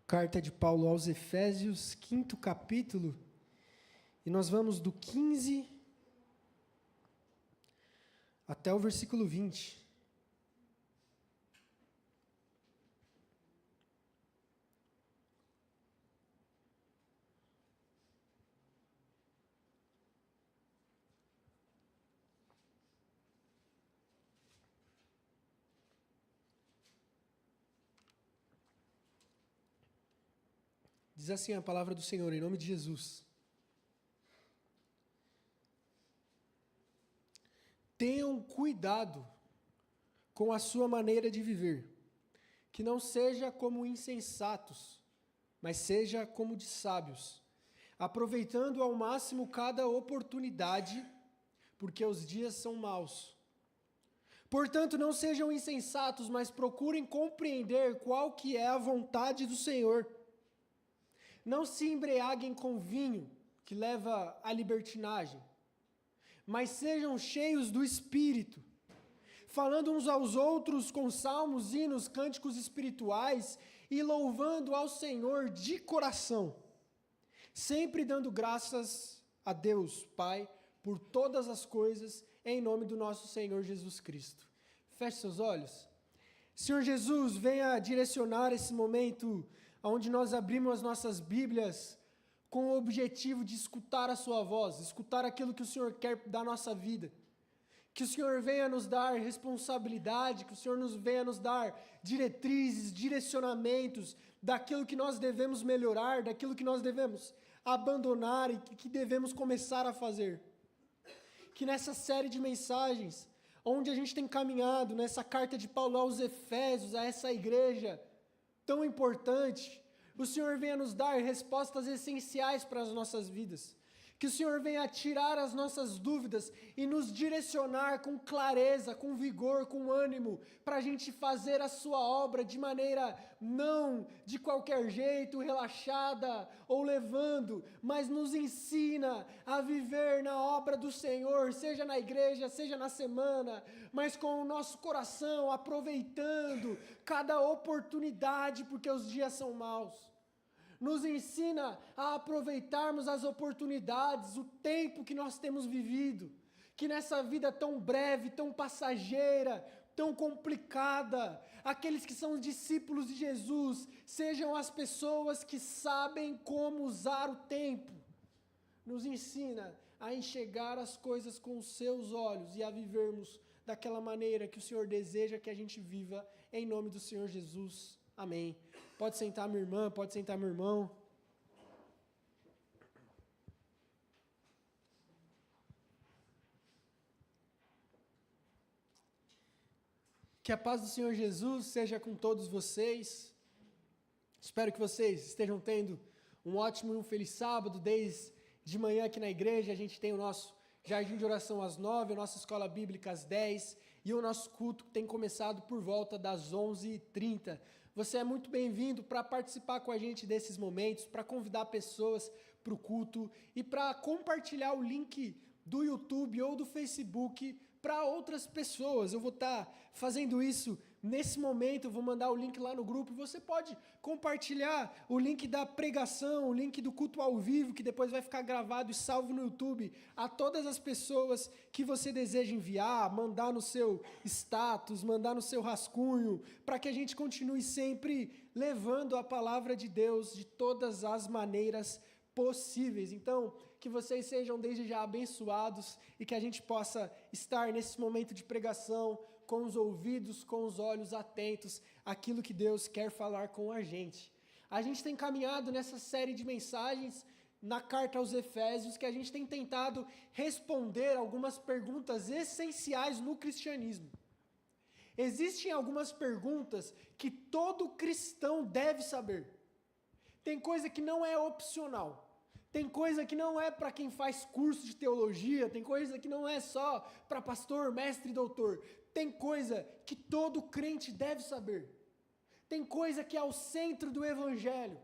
Carta de Paulo aos Efésios, 5º capítulo, e nós vamos do 15 até o versículo 20. Diz assim a palavra do Senhor, em nome de Jesus. Tenham cuidado com a sua maneira de viver, que não seja como insensatos, mas seja como de sábios, aproveitando ao máximo cada oportunidade, porque os dias são maus. Portanto, não sejam insensatos, mas procurem compreender qual que é a vontade do Senhor. Não se embriaguem com vinho, que leva à libertinagem, mas sejam cheios do Espírito, falando uns aos outros com salmos, hinos, cânticos espirituais e louvando ao Senhor de coração, sempre dando graças a Deus, Pai, por todas as coisas, em nome do nosso Senhor Jesus Cristo. Feche seus olhos. Senhor Jesus, venha direcionar esse momento onde nós abrimos as nossas Bíblias com o objetivo de escutar a sua voz, escutar aquilo que o Senhor quer da nossa vida. Que o Senhor venha nos dar responsabilidade, que o Senhor venha nos dar diretrizes, direcionamentos daquilo que nós devemos melhorar, daquilo que nós devemos abandonar e que devemos começar a fazer. Que nessa série de mensagens, onde a gente tem caminhado, nessa carta de Paulo aos Efésios, a essa igreja tão importante, o Senhor venha nos dar respostas essenciais para as nossas vidas. Que o Senhor venha tirar as nossas dúvidas e nos direcionar com clareza, com vigor, com ânimo, para a gente fazer a sua obra de maneira não de qualquer jeito, relaxada ou levando, mas nos ensina a viver na obra do Senhor, seja na igreja, seja na semana, mas com o nosso coração, aproveitando cada oportunidade, porque os dias são maus. Nos ensina a aproveitarmos as oportunidades, o tempo que nós temos vivido, que nessa vida tão breve, tão passageira, tão complicada, aqueles que são discípulos de Jesus, sejam as pessoas que sabem como usar o tempo. Nos ensina a enxergar as coisas com os seus olhos e a vivermos daquela maneira que o Senhor deseja que a gente viva, em nome do Senhor Jesus. Amém. Pode sentar, minha irmã, pode sentar, meu irmão. Que a paz do Senhor Jesus seja com todos vocês. Espero que vocês estejam tendo um ótimo e um feliz sábado. Desde de manhã aqui na igreja, a gente tem o nosso jardim de oração às 9, a nossa escola bíblica às 10 e o nosso culto que tem começado por volta das 11h30. Você é muito bem-vindo para participar com a gente desses momentos, para convidar pessoas para o culto e para compartilhar o link do YouTube ou do Facebook para outras pessoas. Eu vou estar fazendo isso nesse momento, eu vou mandar o link lá no grupo. Você pode compartilhar o link da pregação, o link do culto ao vivo, que depois vai ficar gravado e salvo no YouTube, a todas as pessoas que você deseja enviar, mandar no seu status, mandar no seu rascunho, para que a gente continue sempre levando a palavra de Deus de todas as maneiras possíveis. Então, que vocês sejam desde já abençoados e que a gente possa estar nesse momento de pregação com os ouvidos, com os olhos atentos àquilo que Deus quer falar com a gente. A gente tem caminhado nessa série de mensagens na carta aos Efésios que a gente tem tentado responder algumas perguntas essenciais no cristianismo. Existem algumas perguntas que todo cristão deve saber. Tem coisa que não é opcional. Tem coisa que não é para quem faz curso de teologia, tem coisa que não é só para pastor, mestre e doutor. Tem coisa que todo crente deve saber. Tem coisa que é o centro do evangelho.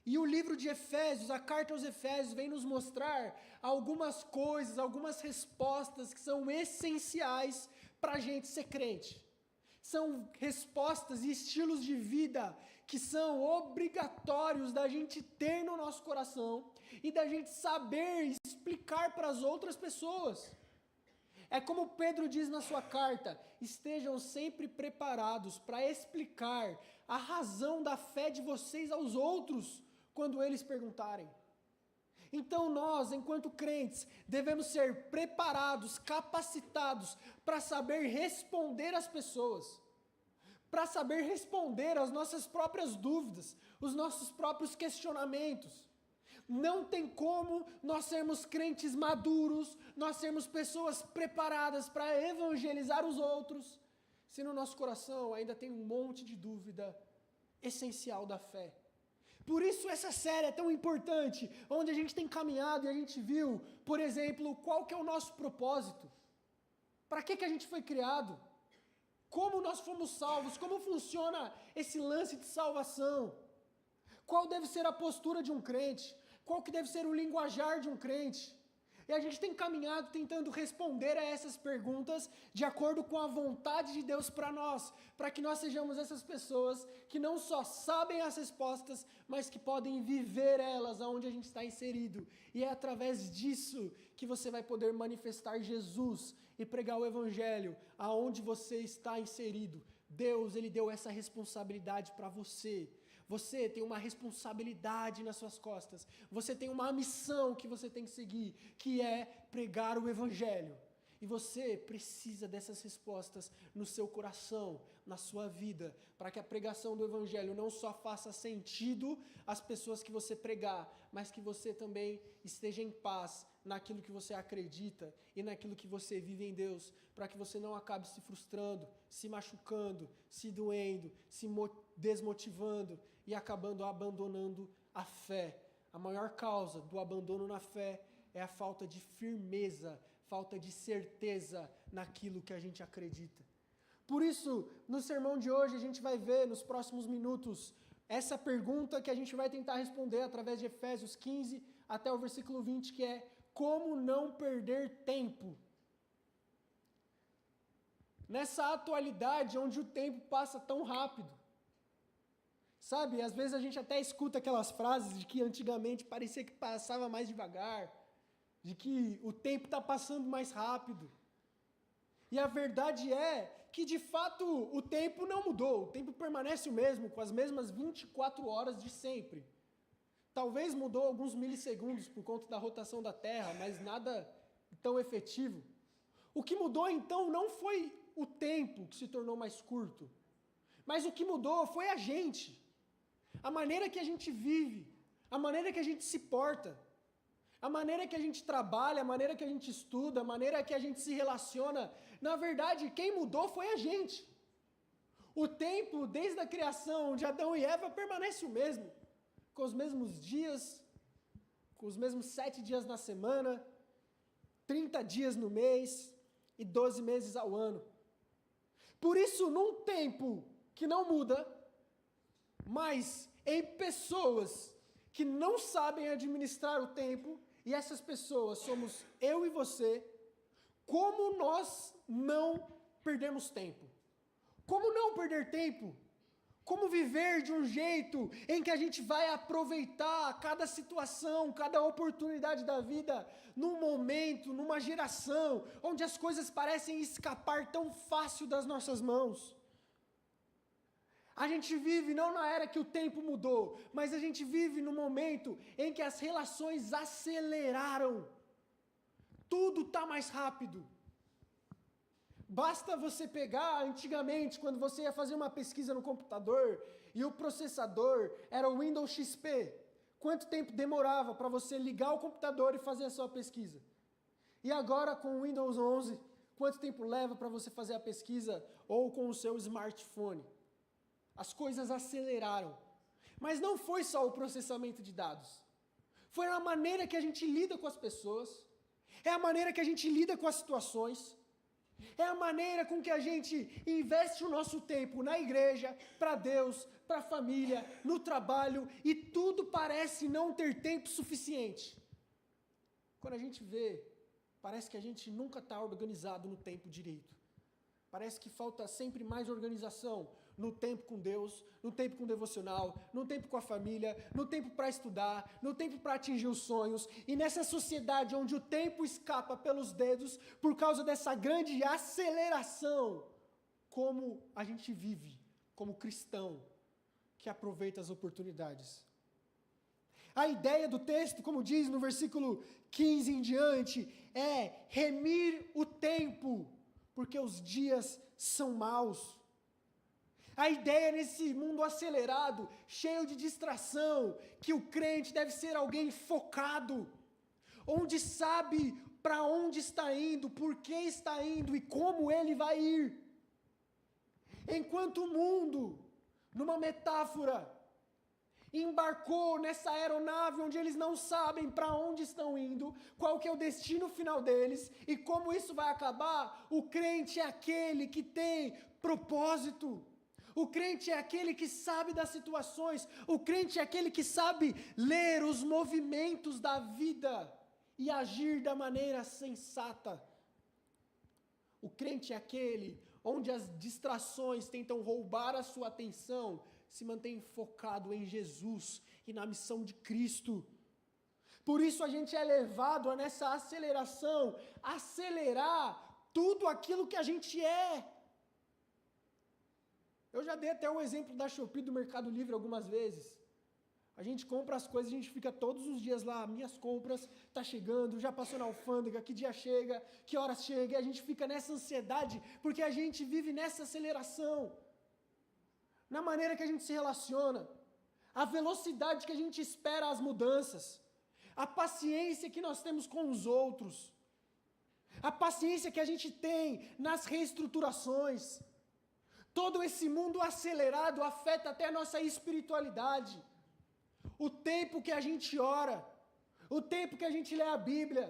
E o livro de Efésios, a carta aos Efésios, vem nos mostrar algumas coisas, algumas respostas que são essenciais para a gente ser crente. São respostas e estilos de vida que são obrigatórios da gente ter no nosso coração e da gente saber explicar para as outras pessoas. É como Pedro diz na sua carta: estejam sempre preparados para explicar a razão da fé de vocês aos outros quando eles perguntarem. Então nós, enquanto crentes, devemos ser preparados, capacitados para saber responder às pessoas, para saber responder às nossas próprias dúvidas, os nossos próprios questionamentos. Não tem como nós sermos crentes maduros, nós sermos pessoas preparadas para evangelizar os outros, se no nosso coração ainda tem um monte de dúvida essencial da fé. Por isso essa série é tão importante, onde a gente tem caminhado e a gente viu, por exemplo, qual que é o nosso propósito, para que a gente foi criado, como nós fomos salvos, como funciona esse lance de salvação, qual deve ser a postura de um crente, qual que deve ser o linguajar de um crente. E a gente tem caminhado tentando responder a essas perguntas de acordo com a vontade de Deus para nós, para que nós sejamos essas pessoas que não só sabem as respostas, mas que podem viver elas aonde a gente está inserido. E é através disso que você vai poder manifestar Jesus e pregar o Evangelho aonde você está inserido. Deus, Ele deu essa responsabilidade para você. Você tem uma responsabilidade nas suas costas. Você tem uma missão que você tem que seguir, que é pregar o Evangelho. E você precisa dessas respostas no seu coração, na sua vida, para que a pregação do Evangelho não só faça sentido às pessoas que você pregar, mas que você também esteja em paz naquilo que você acredita e naquilo que você vive em Deus, para que você não acabe se frustrando, se machucando, se doendo, se desmotivando e acabando abandonando a fé. A maior causa do abandono na fé é a falta de firmeza, falta de certeza naquilo que a gente acredita. Por isso, no sermão de hoje, a gente vai ver nos próximos minutos essa pergunta que a gente vai tentar responder através de Efésios 15 até o versículo 20, que é: como não perder tempo? Nessa atualidade onde o tempo passa tão rápido. Sabe, às vezes a gente até escuta aquelas frases de que antigamente parecia que passava mais devagar, de que o tempo está passando mais rápido. E a verdade é que, de fato, o tempo não mudou, o tempo permanece o mesmo, com as mesmas 24 horas de sempre. Talvez mudou alguns milissegundos por conta da rotação da Terra, mas nada tão efetivo. O que mudou, então, não foi o tempo que se tornou mais curto, mas o que mudou foi a gente. A maneira que a gente vive, a maneira que a gente se porta, a maneira que a gente trabalha, a maneira que a gente estuda, a maneira que a gente se relaciona. Na verdade, quem mudou foi a gente. O tempo, desde a criação de Adão e Eva, permanece o mesmo, com os mesmos dias, com os mesmos 7 dias na semana, 30 dias no mês e 12 meses ao ano. Por isso, num tempo que não muda, mas em pessoas que não sabem administrar o tempo, e essas pessoas somos eu e você, como nós não perdemos tempo? Como não perder tempo? Como viver de um jeito em que a gente vai aproveitar cada situação, cada oportunidade da vida, num momento, numa geração, onde as coisas parecem escapar tão fácil das nossas mãos? A gente vive não na era que o tempo mudou, mas a gente vive no momento em que as relações aceleraram. Tudo está mais rápido. Basta você pegar, antigamente, quando você ia fazer uma pesquisa no computador e o processador era o Windows XP, quanto tempo demorava para você ligar o computador e fazer a sua pesquisa? E agora com o Windows 11, quanto tempo leva para você fazer a pesquisa ou com o seu smartphone? As coisas aceleraram. Mas não foi só o processamento de dados. Foi a maneira que a gente lida com as pessoas, é a maneira que a gente lida com as situações, é a maneira com que a gente investe o nosso tempo na igreja, para Deus, para a família, no trabalho, e tudo parece não ter tempo suficiente. Quando a gente vê, parece que a gente nunca está organizado no tempo direito. Parece que falta sempre mais organização no tempo com Deus, no tempo com o devocional, no tempo com a família, no tempo para estudar, no tempo para atingir os sonhos. E nessa sociedade onde o tempo escapa pelos dedos por causa dessa grande aceleração, como a gente vive como cristão que aproveita as oportunidades. A ideia do texto, como diz no versículo 15 em diante, é remir o tempo, porque os dias são maus. A ideia nesse mundo acelerado, cheio de distração, que o crente deve ser alguém focado, onde sabe para onde está indo, por que está indo e como ele vai ir. Enquanto o mundo, numa metáfora, embarcou nessa aeronave onde eles não sabem para onde estão indo, qual que é o destino final deles e como isso vai acabar, o crente é aquele que tem propósito. O crente é aquele que sabe das situações, o crente é aquele que sabe ler os movimentos da vida e agir da maneira sensata. O crente é aquele onde as distrações tentam roubar a sua atenção, se mantém focado em Jesus e na missão de Cristo. Por isso a gente é levado a nessa aceleração, acelerar tudo aquilo que a gente é. Eu já dei até um exemplo da Shopee, do Mercado Livre algumas vezes. A gente compra as coisas, a gente fica todos os dias lá, minhas compras, tá chegando, já passou na alfândega, que dia chega, que horas chega, e a gente fica nessa ansiedade, porque a gente vive nessa aceleração. Na maneira que a gente se relaciona, a velocidade que a gente espera as mudanças, a paciência que nós temos com os outros, a paciência que a gente tem nas reestruturações. Todo esse mundo acelerado afeta até a nossa espiritualidade. O tempo que a gente ora, o tempo que a gente lê a Bíblia,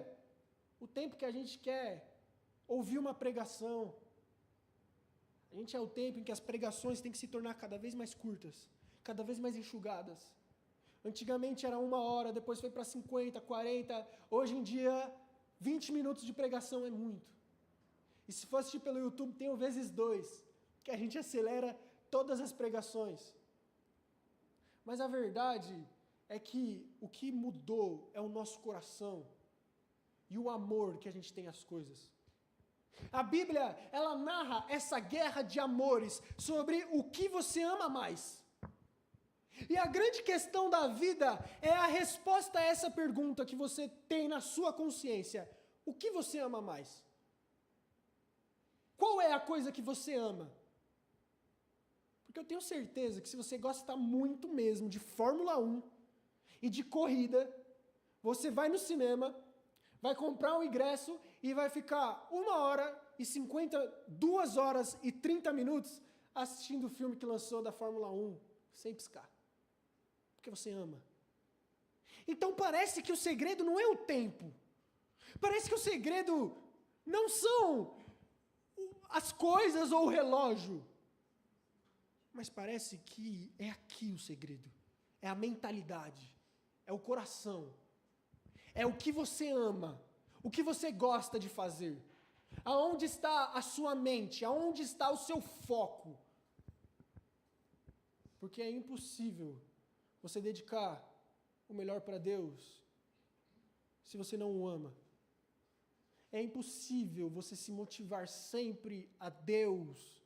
o tempo que a gente quer ouvir uma pregação. A gente é o tempo em que as pregações têm que se tornar cada vez mais curtas, cada vez mais enxugadas. Antigamente era 1 hora, depois foi para 50, 40, hoje em dia 20 minutos de pregação é muito. E se for assistir pelo YouTube, tem o vezes 2, que a gente acelera todas as pregações. Mas a verdade é que o que mudou é o nosso coração e o amor que a gente tem às coisas. A Bíblia, ela narra essa guerra de amores sobre o que você ama mais. E a grande questão da vida é a resposta a essa pergunta que você tem na sua consciência. O que você ama mais? Qual é a coisa que você ama? Porque eu tenho certeza que se você gosta muito mesmo de Fórmula 1 e de corrida, você vai no cinema, vai comprar um ingresso e vai ficar 1 hora e 2 horas e 30 minutos assistindo o filme que lançou da Fórmula 1, sem piscar. Porque você ama. Então parece que o segredo não é o tempo. Parece que o segredo não são as coisas ou o relógio. Mas parece que é aqui o segredo. É a mentalidade. É o coração. É o que você ama. O que você gosta de fazer. Aonde está a sua mente? Aonde está o seu foco? Porque é impossível você dedicar o melhor para Deus se você não o ama. É impossível você se motivar sempre a Deus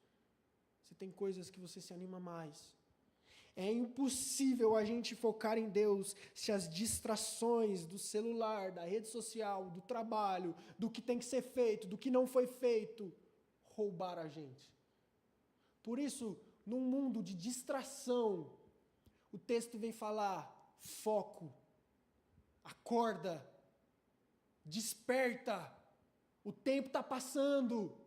se tem coisas que você se anima mais. É impossível a gente focar em Deus se as distrações do celular, da rede social, do trabalho, do que tem que ser feito, do que não foi feito, roubar a gente. Por isso, num mundo de distração, o texto vem falar: foco, acorda, desperta, o tempo está passando.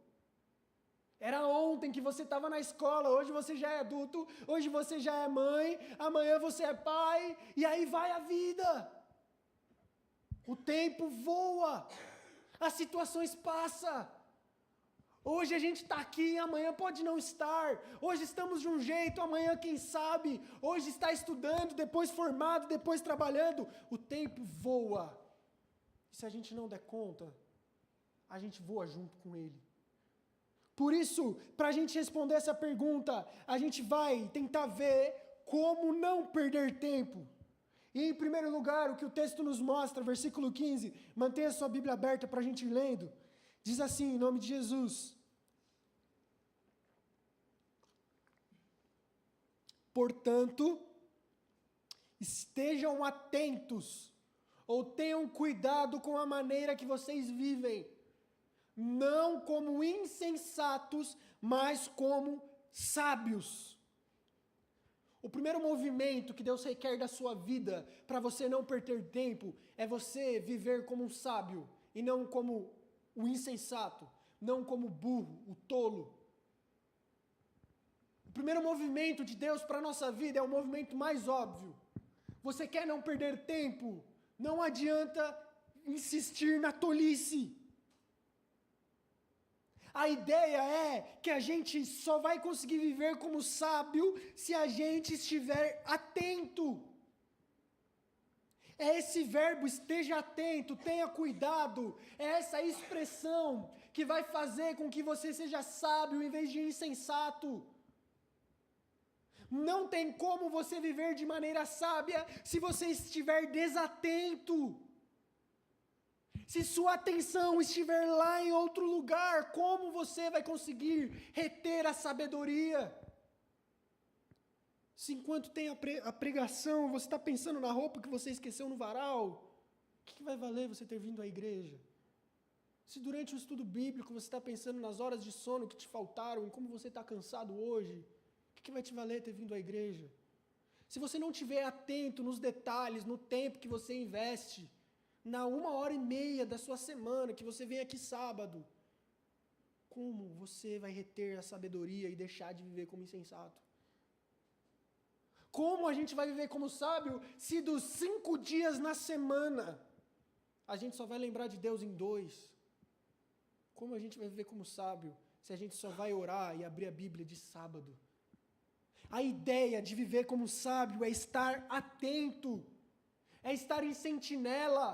Era ontem que você estava na escola, hoje você já é adulto, hoje você já é mãe, amanhã você é pai, e aí vai a vida. O tempo voa, as situações passam. Hoje a gente está aqui, amanhã pode não estar. Hoje estamos de um jeito, amanhã quem sabe. Hoje está estudando, depois formado, depois trabalhando. O tempo voa. E se a gente não der conta, a gente voa junto com ele. Por isso, para a gente responder essa pergunta, a gente vai tentar ver como não perder tempo. E em primeiro lugar, o que o texto nos mostra, versículo 15, mantenha sua Bíblia aberta para a gente ir lendo, diz assim, em nome de Jesus: portanto, estejam atentos, ou tenham cuidado com a maneira que vocês vivem, não como insensatos, mas como sábios. O primeiro movimento que Deus requer da sua vida, para você não perder tempo, é você viver como um sábio, e não como o insensato, não como o burro, o tolo. O primeiro movimento de Deus para a nossa vida é o movimento mais óbvio. Você quer não perder tempo? Não adianta insistir na tolice. A ideia é que a gente só vai conseguir viver como sábio se a gente estiver atento. É esse verbo, esteja atento, tenha cuidado, é essa expressão que vai fazer com que você seja sábio em vez de insensato. Não tem como você viver de maneira sábia se você estiver desatento. Se sua atenção estiver lá em outro lugar, como você vai conseguir reter a sabedoria? Se enquanto tem a pregação, você está pensando na roupa que você esqueceu no varal, o que vai valer você ter vindo à igreja? Se durante o estudo bíblico você está pensando nas horas de sono que te faltaram, em como você está cansado hoje, o que vai te valer ter vindo à igreja? Se você não estiver atento nos detalhes, no tempo que você investe, na 1h30 da sua semana, que você vem aqui sábado, como você vai reter a sabedoria e deixar de viver como insensato? Como a gente vai viver como sábio se dos 5 dias na semana a gente só vai lembrar de Deus em 2? Como a gente vai viver como sábio se a gente só vai orar e abrir a Bíblia de sábado? A ideia de viver como sábio é estar atento, é estar em sentinela.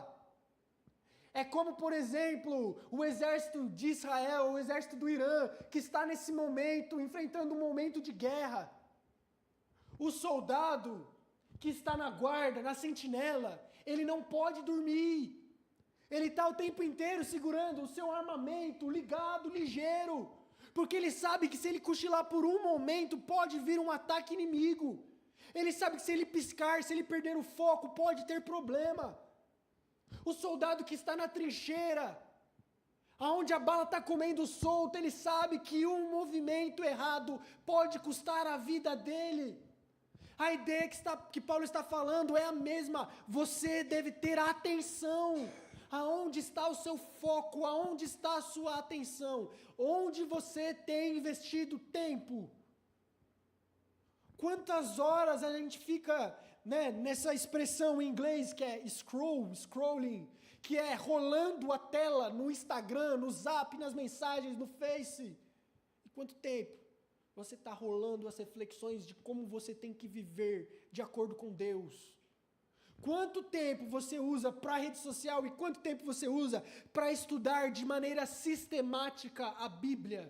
É como, por exemplo, o exército de Israel, o exército do Irã, que está nesse momento, enfrentando um momento de guerra. O soldado que está na guarda, na sentinela, ele não pode dormir. Ele está o tempo inteiro segurando o seu armamento, ligado, ligeiro, porque ele sabe que se ele cochilar por um momento, pode vir um ataque inimigo. Ele sabe que se ele piscar, se ele perder o foco, pode ter problema. O soldado que está na trincheira, aonde a bala está comendo solta, ele sabe que um movimento errado pode custar a vida dele. A ideia que Paulo está falando é a mesma. Você deve ter atenção. Aonde está o seu foco? Aonde está a sua atenção? Onde você tem investido tempo? Quantas horas a gente fica, nessa expressão em inglês que é scrolling, que é rolando a tela no Instagram, no Zap, nas mensagens, no Face? E quanto tempo você está rolando as reflexões de como você tem que viver de acordo com Deus? Quanto tempo você usa para a rede social e quanto tempo você usa para estudar de maneira sistemática a Bíblia?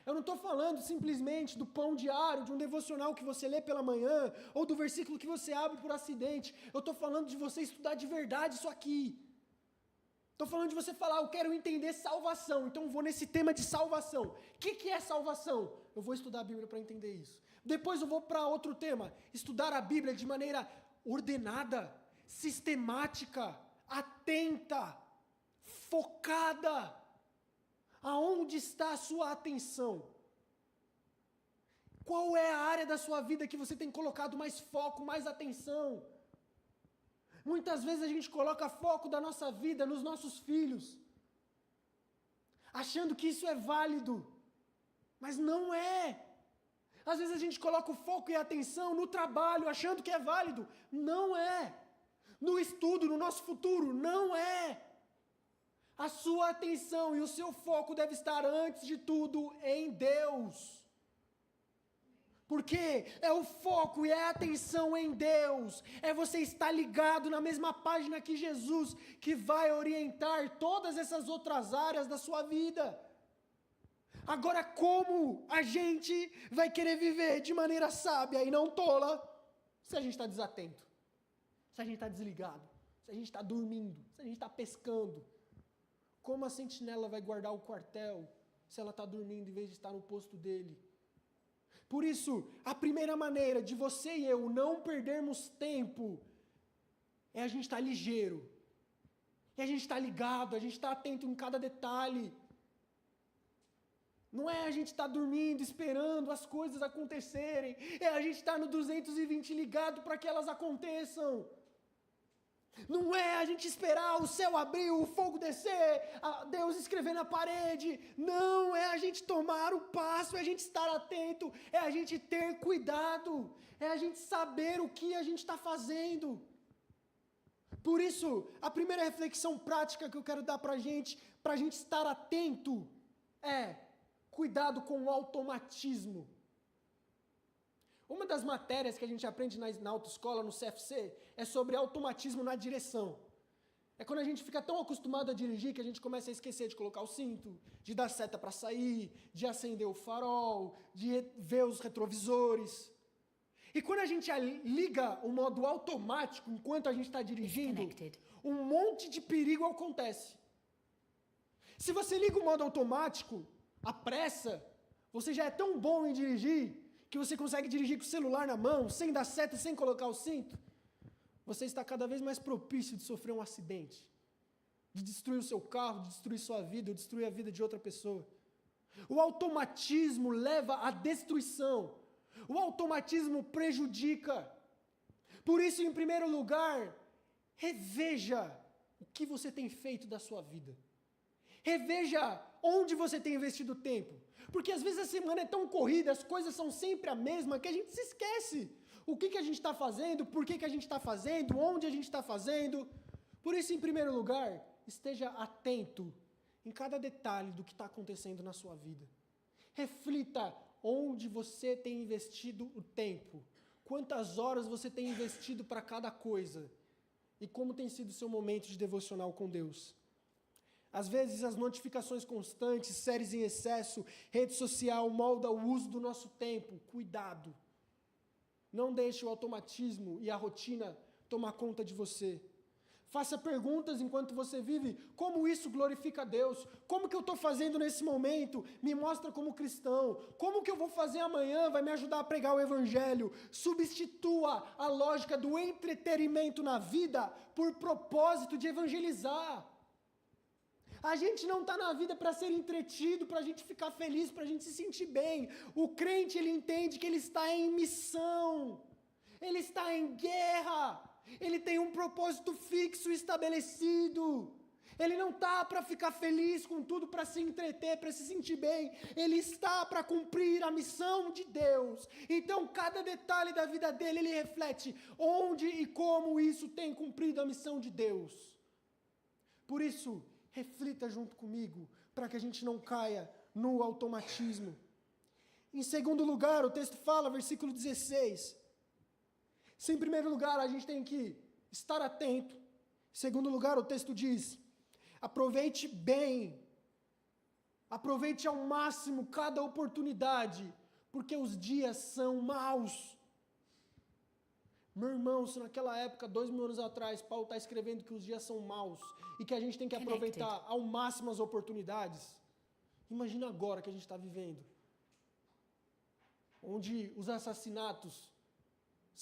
Eu não estou falando simplesmente do pão diário, de um devocional que você lê pela manhã, ou do versículo que você abre por acidente. Eu estou falando de você estudar de verdade isso aqui. Estou falando de você falar, eu quero entender salvação, então vou nesse tema de salvação. O que é salvação? Eu vou estudar a Bíblia para entender isso. Depois eu vou para outro tema, estudar a Bíblia de maneira ordenada, sistemática, atenta, focada. Aonde está a sua atenção? Qual é a área da sua vida que você tem colocado mais foco, mais atenção? Muitas vezes a gente coloca foco da nossa vida nos nossos filhos, achando que isso é válido, mas não é. Às vezes a gente coloca o foco e a atenção no trabalho, achando que é válido, não é. No estudo, no nosso futuro, não é. A sua atenção e o seu foco deve estar, antes de tudo, em Deus. Porque é o foco e é a atenção em Deus. É você estar ligado na mesma página que Jesus, que vai orientar todas essas outras áreas da sua vida. Agora, como a gente vai querer viver de maneira sábia e não tola se a gente está desatento? Se a gente está desligado? Se a gente está dormindo? Se a gente está pescando? Como a sentinela vai guardar o quartel se ela está dormindo em vez de estar no posto dele? Por isso, a primeira maneira de você e eu não perdermos tempo é a gente estar ligeiro. É a gente estar ligado, a gente estar atento em cada detalhe. Não é a gente estar dormindo, esperando as coisas acontecerem. É a gente estar no 220 ligado para que elas aconteçam. Não é a gente esperar o céu abrir, o fogo descer, Deus escrever na parede. Não, é a gente tomar o passo, é a gente estar atento, é a gente ter cuidado, é a gente saber o que a gente está fazendo. Por isso, a primeira reflexão prática que eu quero dar para a gente estar atento, é cuidado com o automatismo. Uma das matérias que a gente aprende na autoescola, no CFC, é sobre automatismo na direção. É quando a gente fica tão acostumado a dirigir que a gente começa a esquecer de colocar o cinto, de dar seta para sair, de acender o farol, de ver os retrovisores. E quando a gente liga o modo automático enquanto a gente está dirigindo, um monte de perigo acontece. Se você liga o modo automático, a pressa, você já é tão bom em dirigir que você consegue dirigir com o celular na mão, sem dar seta, sem colocar o cinto, você está cada vez mais propício de sofrer um acidente, de destruir o seu carro, de destruir sua vida, ou destruir a vida de outra pessoa. O automatismo leva à destruição. O automatismo prejudica. Por isso, em primeiro lugar, reveja o que você tem feito da sua vida. Reveja onde você tem investido tempo. Porque às vezes a semana é tão corrida, as coisas são sempre a mesma, que a gente se esquece. O que a gente está fazendo, por que a gente está fazendo, onde a gente está fazendo. Por isso, em primeiro lugar, esteja atento em cada detalhe do que está acontecendo na sua vida. Reflita onde você tem investido o tempo, quantas horas você tem investido para cada coisa e como tem sido o seu momento de devocional com Deus. Às vezes as notificações constantes, séries em excesso, rede social molda o uso do nosso tempo. Cuidado. Não deixe o automatismo e a rotina tomar conta de você. Faça perguntas enquanto você vive. Como isso glorifica a Deus? Como que eu estou fazendo nesse momento? Me mostra como cristão. Como que eu vou fazer amanhã? Vai me ajudar a pregar o Evangelho. Substitua a lógica do entretenimento na vida por propósito de evangelizar. A gente não está na vida para ser entretido, para a gente ficar feliz, para a gente se sentir bem. O crente, ele entende que ele está em missão. Ele está em guerra. Ele tem um propósito fixo estabelecido. Ele não está para ficar feliz com tudo, para se entreter, para se sentir bem. Ele está para cumprir a missão de Deus. Então, cada detalhe da vida dele, ele reflete onde e como isso tem cumprido a missão de Deus. Por isso, reflita junto comigo, para que a gente não caia no automatismo. Em segundo lugar, o texto fala, versículo 16... Se em primeiro lugar a gente tem que estar atento, em segundo lugar o texto diz, aproveite bem, aproveite ao máximo cada oportunidade, porque os dias são maus. Meu irmão, se naquela época, 2000 anos atrás, Paulo está escrevendo que os dias são maus e que a gente tem que aproveitar ao máximo as oportunidades, imagina agora que a gente está vivendo, onde os assassinatos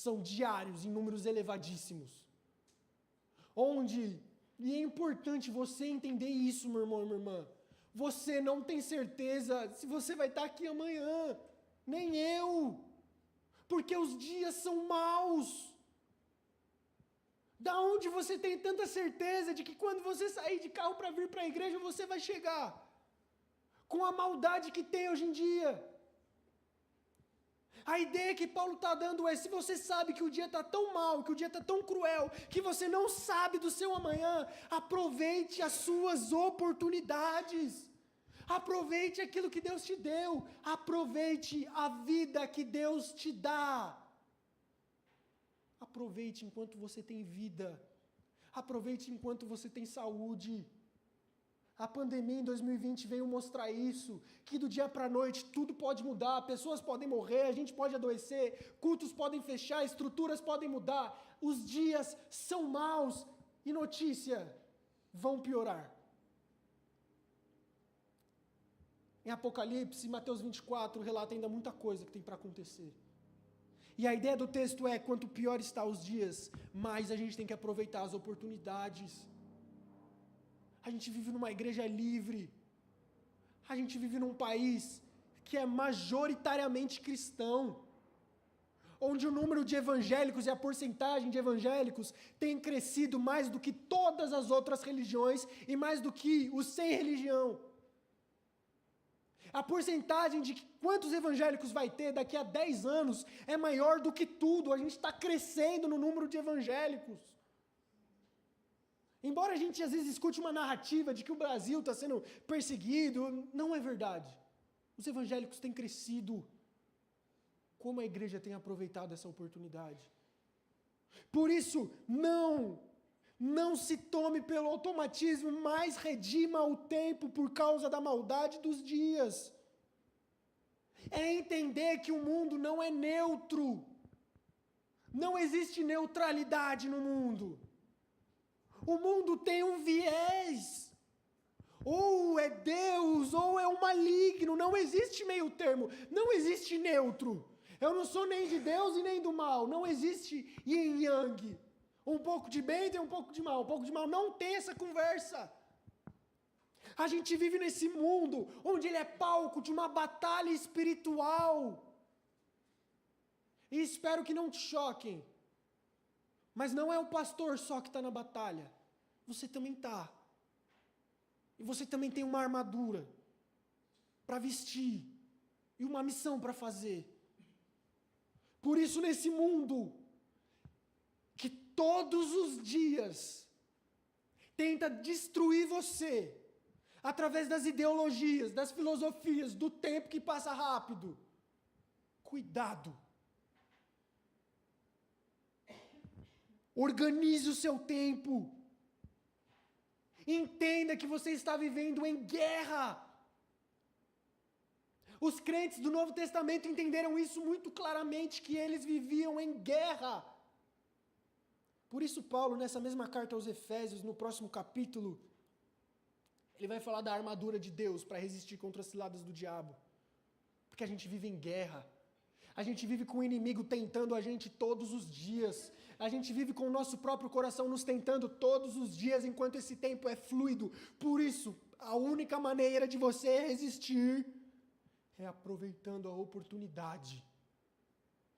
são diários, em números elevadíssimos. Onde, e é importante você entender isso, meu irmão e minha irmã, você não tem certeza se você vai estar aqui amanhã, nem eu, porque os dias são maus. Da onde você tem tanta certeza de que quando você sair de carro para vir para a igreja, você vai chegar? Com a maldade que tem hoje em dia. A ideia que Paulo está dando é, se você sabe que o dia está tão mal, que o dia está tão cruel, que você não sabe do seu amanhã, aproveite as suas oportunidades. Aproveite aquilo que Deus te deu. Aproveite a vida que Deus te dá. Aproveite enquanto você tem vida. Aproveite enquanto você tem saúde. A pandemia em 2020 veio mostrar isso, que do dia para a noite tudo pode mudar, pessoas podem morrer, a gente pode adoecer, cultos podem fechar, estruturas podem mudar, os dias são maus e notícia vão piorar. Em Apocalipse, Mateus 24, relata ainda muita coisa que tem para acontecer. E a ideia do texto é, quanto pior está os dias, mais a gente tem que aproveitar as oportunidades. A gente vive numa igreja livre. A gente vive num país que é majoritariamente cristão, onde o número de evangélicos e a porcentagem de evangélicos tem crescido mais do que todas as outras religiões e mais do que os sem religião. A porcentagem de quantos evangélicos vai ter daqui a 10 anos é maior do que tudo. A gente está crescendo no número de evangélicos. Embora a gente às vezes escute uma narrativa de que o Brasil está sendo perseguido, não é verdade. Os evangélicos têm crescido. Como a igreja tem aproveitado essa oportunidade. Por isso, não se tome pelo automatismo, mas redima o tempo por causa da maldade dos dias. É entender que o mundo não é neutro. Não existe neutralidade no mundo. O mundo tem um viés. Ou é Deus, ou é o maligno. Não existe meio termo. Não existe neutro. Eu não sou nem de Deus e nem do mal. Não existe yin e yang. Um pouco de bem tem um pouco de mal. Um pouco de mal. Não tem essa conversa. A gente vive nesse mundo onde ele é palco de uma batalha espiritual. E espero que não te choquem. Mas não é o pastor só que está na batalha. Você também está. E você também tem uma armadura para vestir. E uma missão para fazer. Por isso, nesse mundo que todos os dias tenta destruir você, através das ideologias, das filosofias, do tempo que passa rápido, cuidado. Organize o seu tempo. Entenda que você está vivendo em guerra. Os crentes do Novo Testamento entenderam isso muito claramente, que eles viviam em guerra. Por isso Paulo, nessa mesma carta aos Efésios, no próximo capítulo, ele vai falar da armadura de Deus para resistir contra as ciladas do diabo. Porque a gente vive em guerra. A gente vive com o inimigo tentando a gente todos os dias. A gente vive com o nosso próprio coração nos tentando todos os dias, enquanto esse tempo é fluido. Por isso, a única maneira de você resistir é aproveitando a oportunidade.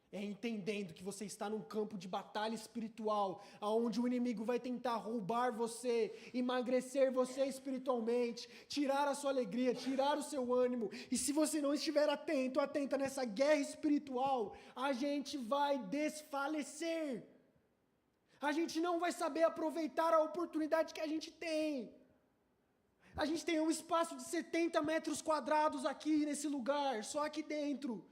É entendendo que você está num campo de batalha espiritual, onde o inimigo vai tentar roubar você, emagrecer você espiritualmente, tirar a sua alegria, tirar o seu ânimo. E se você não estiver atento, atenta nessa guerra espiritual, a gente vai desfalecer. A gente não vai saber aproveitar a oportunidade que a gente tem. A gente tem um espaço de 70 metros quadrados aqui nesse lugar, só aqui dentro.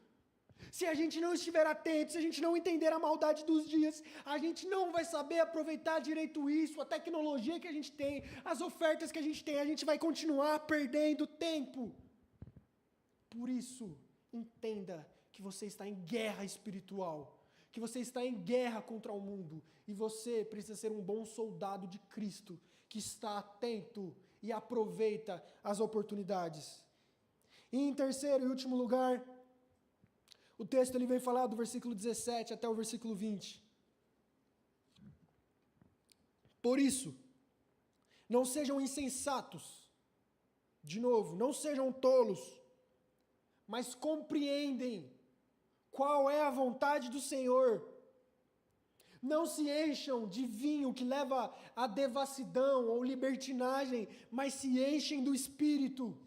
Se a gente não estiver atento, se a gente não entender a maldade dos dias, a gente não vai saber aproveitar direito isso, a tecnologia que a gente tem, as ofertas que a gente vai continuar perdendo tempo. Por isso, entenda que você está em guerra espiritual, que você está em guerra contra o mundo, e você precisa ser um bom soldado de Cristo, que está atento e aproveita as oportunidades. E em terceiro e último lugar, o texto ele vem falar do versículo 17 até o versículo 20. Por isso, não sejam insensatos, de novo, não sejam tolos, mas compreendem qual é a vontade do Senhor. Não se encham de vinho que leva à devassidão ou libertinagem, mas se enchem do Espírito.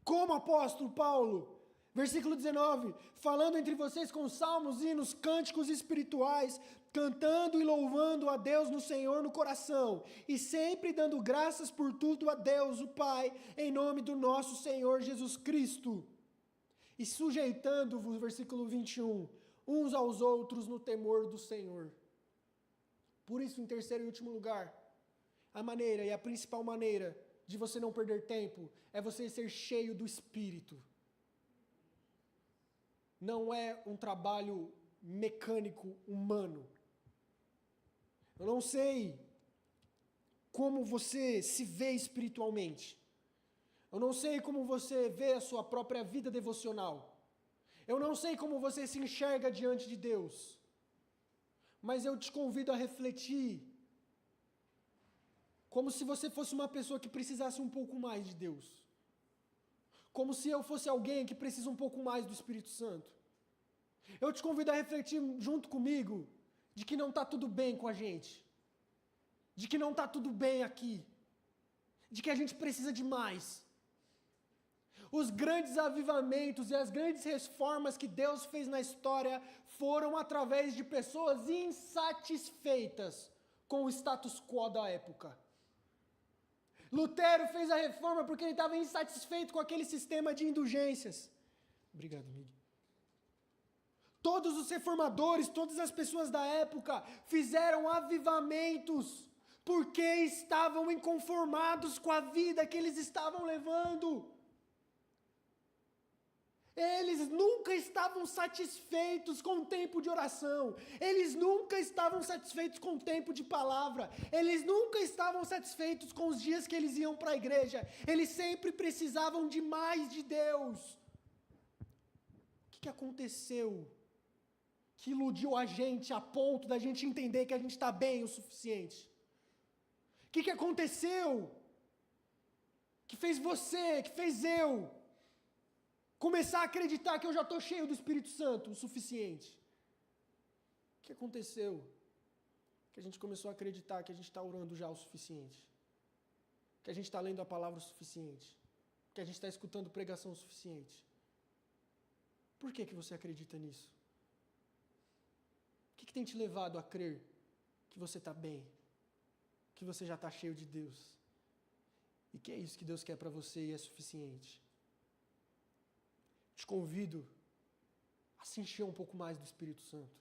Como apóstolo Paulo, versículo 19, falando entre vocês com salmos, hinos, cânticos espirituais, cantando e louvando a Deus no Senhor no coração, e sempre dando graças por tudo a Deus, o Pai, em nome do nosso Senhor Jesus Cristo. E sujeitando-vos, versículo 21, uns aos outros no temor do Senhor. Por isso, em terceiro e último lugar, a maneira e a principal maneira de você não perder tempo é você ser cheio do Espírito. Não é um trabalho mecânico, humano. Eu não sei como você se vê espiritualmente. Eu não sei como você vê a sua própria vida devocional. Eu não sei como você se enxerga diante de Deus. Mas eu te convido a refletir como se você fosse uma pessoa que precisasse um pouco mais de Deus. Como se eu fosse alguém que precisa um pouco mais do Espírito Santo. Eu te convido a refletir junto comigo de que não está tudo bem com a gente. De que não está tudo bem aqui. De que a gente precisa de mais. Os grandes avivamentos e as grandes reformas que Deus fez na história foram através de pessoas insatisfeitas com o status quo da época. Lutero fez a reforma porque ele estava insatisfeito com aquele sistema de indulgências. Obrigado, Miguel. Todos os reformadores, todas as pessoas da época fizeram avivamentos porque estavam inconformados com a vida que eles estavam levando. Eles nunca estavam satisfeitos com o tempo de oração. Eles nunca estavam satisfeitos com o tempo de palavra. Eles nunca estavam satisfeitos com os dias que eles iam para a igreja. Eles sempre precisavam de mais de Deus. O que aconteceu que iludiu a gente a ponto da gente entender que a gente está bem o suficiente? O que aconteceu que fez você, que fez eu começar a acreditar que eu já estou cheio do Espírito Santo o suficiente? O que aconteceu? Que a gente começou a acreditar que a gente está orando já o suficiente. Que a gente está lendo a palavra o suficiente. Que a gente está escutando pregação o suficiente. Por que você acredita nisso? O que tem te levado a crer que você está bem? Que você já está cheio de Deus? E que é isso que Deus quer para você e é suficiente? Te convido a se encher um pouco mais do Espírito Santo.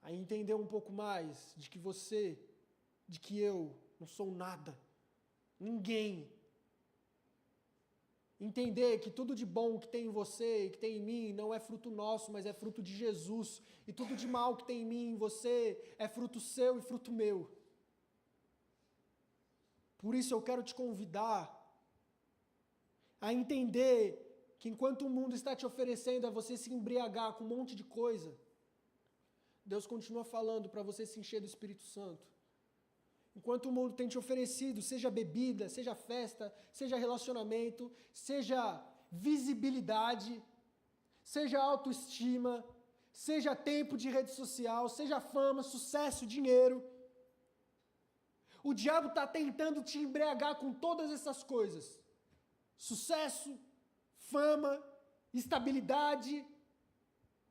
A entender um pouco mais de que você, de que eu não sou nada, ninguém. Entender que tudo de bom que tem em você e que tem em mim não é fruto nosso, mas é fruto de Jesus. E tudo de mal que tem em mim e em você é fruto seu e fruto meu. Por isso eu quero te convidar a entender que enquanto o mundo está te oferecendo a você se embriagar com um monte de coisa, Deus continua falando para você se encher do Espírito Santo. Enquanto o mundo tem te oferecido, seja bebida, seja festa, seja relacionamento, seja visibilidade, seja autoestima, seja tempo de rede social, seja fama, sucesso, dinheiro, o diabo está tentando te embriagar com todas essas coisas. Sucesso, fama, estabilidade,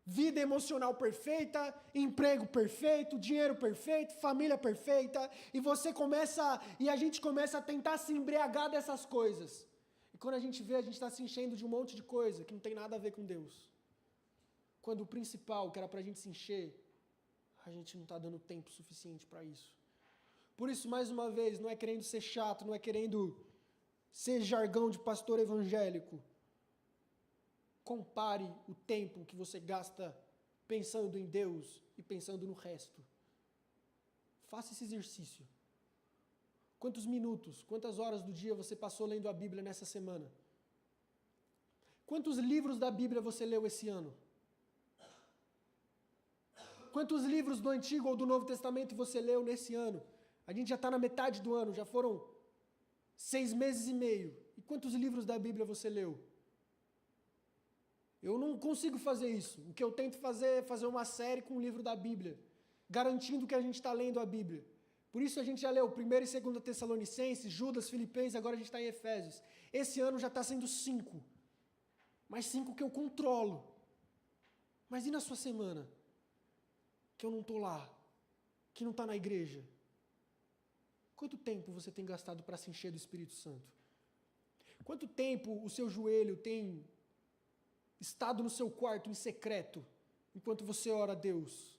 vida emocional perfeita, emprego perfeito, dinheiro perfeito, família perfeita, e a gente começa a tentar se embriagar dessas coisas. E quando a gente vê, a gente está se enchendo de um monte de coisa que não tem nada a ver com Deus. Quando o principal, que era para a gente se encher, a gente não está dando tempo suficiente para isso. Por isso, mais uma vez, não é querendo ser chato, não é querendo ser jargão de pastor evangélico. Compare o tempo que você gasta pensando em Deus e pensando no resto. Faça esse exercício. Quantos minutos, quantas horas do dia você passou lendo a Bíblia nessa semana? Quantos livros da Bíblia você leu esse ano? Quantos livros do Antigo ou do Novo Testamento você leu nesse ano? A gente já está na metade do ano, já foram 6 meses e meio. E quantos livros da Bíblia você leu? Eu não consigo fazer isso. O que eu tento fazer é fazer uma série com um livro da Bíblia, garantindo que a gente está lendo a Bíblia. Por isso a gente já leu 1 e 2 Tessalonicenses, Judas, Filipenses, agora a gente está em Efésios. Esse ano já está sendo 5. Mas 5 que eu controlo. Mas e na sua semana? Que eu não estou lá, que não está na igreja. Quanto tempo você tem gastado para se encher do Espírito Santo? Quanto tempo o seu joelho tem estado no seu quarto em secreto, enquanto você ora a Deus?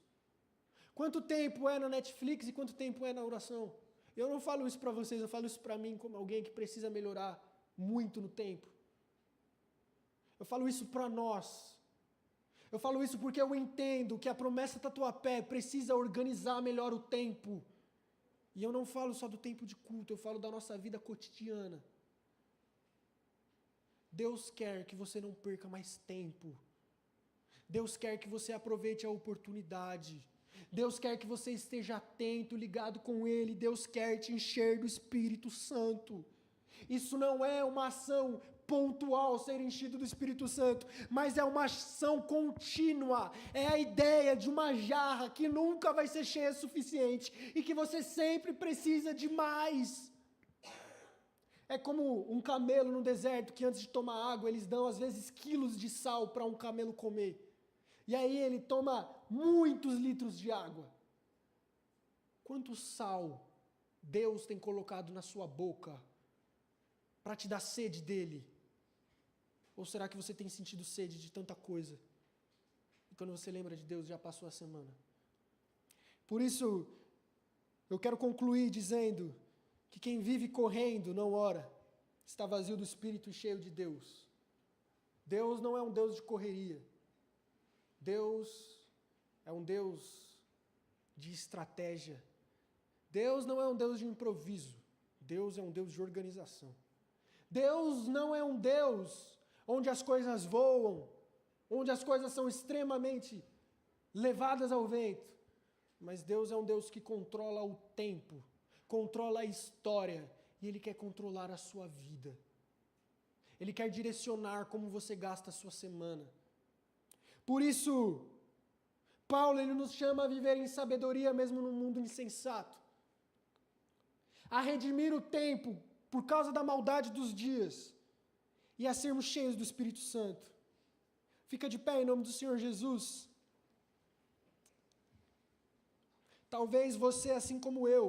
Quanto tempo é na Netflix e quanto tempo é na oração? Eu não falo isso para vocês, eu falo isso para mim como alguém que precisa melhorar muito no tempo. Eu falo isso para nós. Eu falo isso porque eu entendo que a promessa Tatuapé precisa organizar melhor o tempo. E eu não falo só do tempo de culto, eu falo da nossa vida cotidiana. Deus quer que você não perca mais tempo. Deus quer que você aproveite a oportunidade. Deus quer que você esteja atento, ligado com Ele. Deus quer te encher do Espírito Santo. Isso não é uma ação pontual, ser enchido do Espírito Santo, mas é uma ação contínua. É a ideia de uma jarra que nunca vai ser cheia o suficiente e que você sempre precisa de mais. É como um camelo no deserto que antes de tomar água, eles dão às vezes quilos de sal para um camelo comer. E aí ele toma muitos litros de água. Quanto sal Deus tem colocado na sua boca para te dar sede dele? Ou será que você tem sentido sede de tanta coisa? E quando você lembra de Deus, já passou a semana. Por isso, eu quero concluir dizendo que quem vive correndo não ora, está vazio do Espírito e cheio de Deus. Deus não é um Deus de correria. Deus é um Deus de estratégia. Deus não é um Deus de improviso. Deus é um Deus de organização. Deus não é um Deus onde as coisas voam, onde as coisas são extremamente levadas ao vento. Mas Deus é um Deus que controla o tempo, controla a história, e Ele quer controlar a sua vida. Ele quer direcionar como você gasta a sua semana. Por isso, Paulo ele nos chama a viver em sabedoria mesmo num mundo insensato. A redimir o tempo por causa da maldade dos dias e a sermos cheios do Espírito Santo. Fica de pé em nome do Senhor Jesus. Talvez você, assim como eu,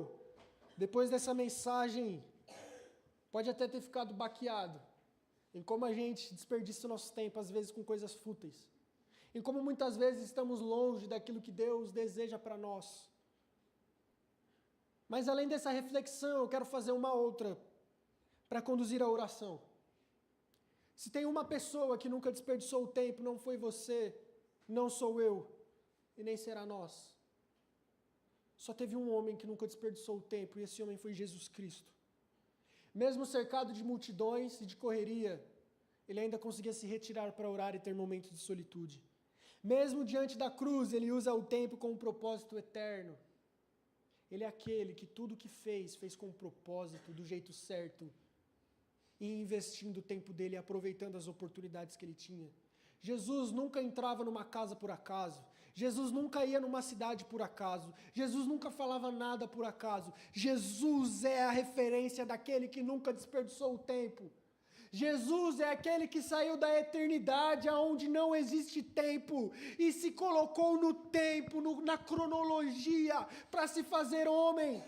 depois dessa mensagem, pode até ter ficado baqueado em como a gente desperdiça o nosso tempo, às vezes com coisas fúteis. E como muitas vezes estamos longe daquilo que Deus deseja para nós. Mas além dessa reflexão, eu quero fazer uma outra para conduzir a oração. Se tem uma pessoa que nunca desperdiçou o tempo, não foi você, não sou eu, e nem será nós. Só teve um homem que nunca desperdiçou o tempo, e esse homem foi Jesus Cristo. Mesmo cercado de multidões e de correria, ele ainda conseguia se retirar para orar e ter momentos de solitude. Mesmo diante da cruz, ele usa o tempo com um propósito eterno. Ele é aquele que tudo que fez com um propósito, do jeito certo, e investindo o tempo dele, aproveitando as oportunidades que ele tinha. Jesus nunca entrava numa casa por acaso. Jesus nunca ia numa cidade por acaso. Jesus nunca falava nada por acaso. Jesus é a referência daquele que nunca desperdiçou o tempo. Jesus é aquele que saiu da eternidade, aonde não existe tempo, e se colocou no tempo, na cronologia, para se fazer homem.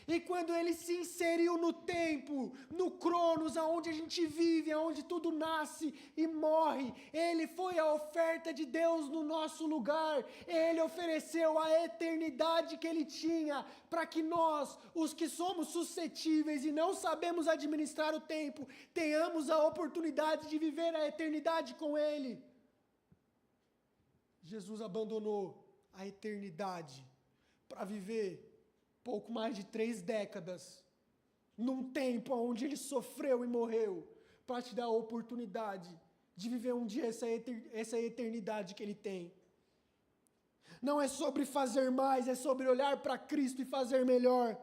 E quando ele se inseriu no tempo, no cronos, aonde a gente vive, aonde tudo nasce e morre, ele foi a oferta de Deus no nosso lugar. Ele ofereceu a eternidade que ele tinha, para que nós, os que somos suscetíveis e não sabemos administrar o tempo, tenhamos a oportunidade de viver a eternidade com ele. Jesus abandonou a eternidade para viver pouco mais de 3 décadas, num tempo onde ele sofreu e morreu, para te dar a oportunidade de viver um dia essa eternidade que ele tem. Não é sobre fazer mais, é sobre olhar para Cristo e fazer melhor.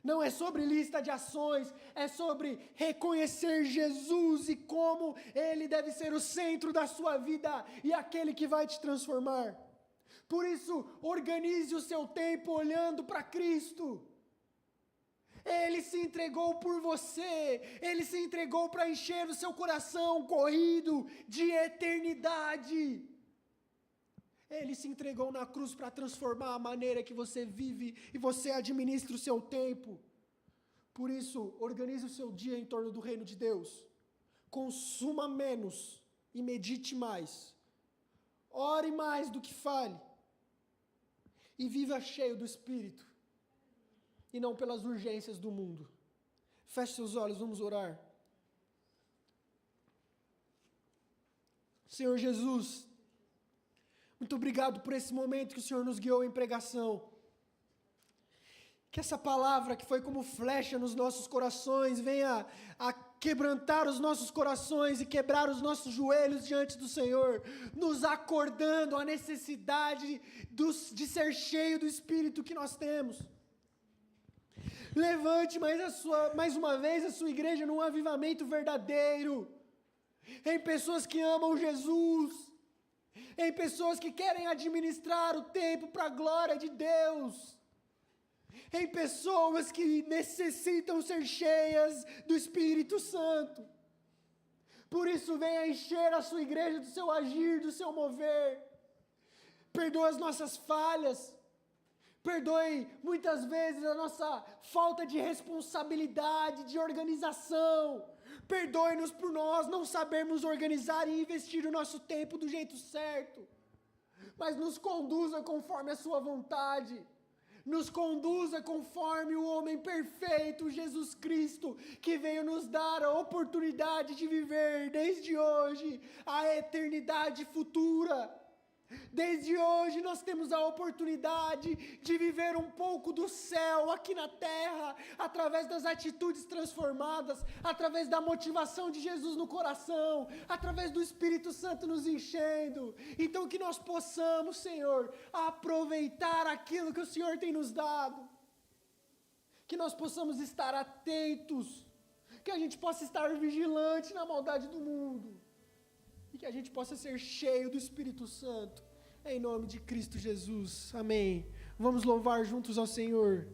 Não é sobre lista de ações, é sobre reconhecer Jesus e como Ele deve ser o centro da sua vida e aquele que vai te transformar. Por isso, organize o seu tempo olhando para Cristo. Ele se entregou por você, Ele se entregou para encher o seu coração corrido de eternidade. Ele se entregou na cruz para transformar a maneira que você vive e você administra o seu tempo. Por isso, organize o seu dia em torno do reino de Deus. Consuma menos e medite mais. Ore mais do que fale. E viva cheio do Espírito. e não pelas urgências do mundo. Feche seus olhos, vamos orar. Senhor Jesus, muito obrigado por esse momento que o Senhor nos guiou em pregação. Que essa palavra que foi como flecha nos nossos corações venha a quebrantar os nossos corações e quebrar os nossos joelhos diante do Senhor, nos acordando a necessidade de ser cheio do Espírito que nós temos. Levante mais uma vez a sua igreja num avivamento verdadeiro, em pessoas que amam Jesus, em pessoas que querem administrar o tempo para a glória de Deus, em pessoas que necessitam ser cheias do Espírito Santo. Por isso, venha encher a sua igreja do seu agir, do seu mover. Perdoe as nossas falhas. Perdoe muitas vezes a nossa falta de responsabilidade, de organização. Perdoe-nos por nós não sabermos organizar e investir o nosso tempo do jeito certo. Mas nos conduza conforme a sua vontade. Nos conduza conforme o homem perfeito, Jesus Cristo, que veio nos dar a oportunidade de viver desde hoje a eternidade futura. Desde hoje nós temos a oportunidade de viver um pouco do céu aqui na terra, através das atitudes transformadas, através da motivação de Jesus no coração, através do Espírito Santo nos enchendo. Então que nós possamos, Senhor, aproveitar aquilo que o Senhor tem nos dado. Que nós possamos estar atentos, que a gente possa estar vigilante na maldade do mundo. E que a gente possa ser cheio do Espírito Santo. Em nome de Cristo Jesus. Amém. Vamos louvar juntos ao Senhor.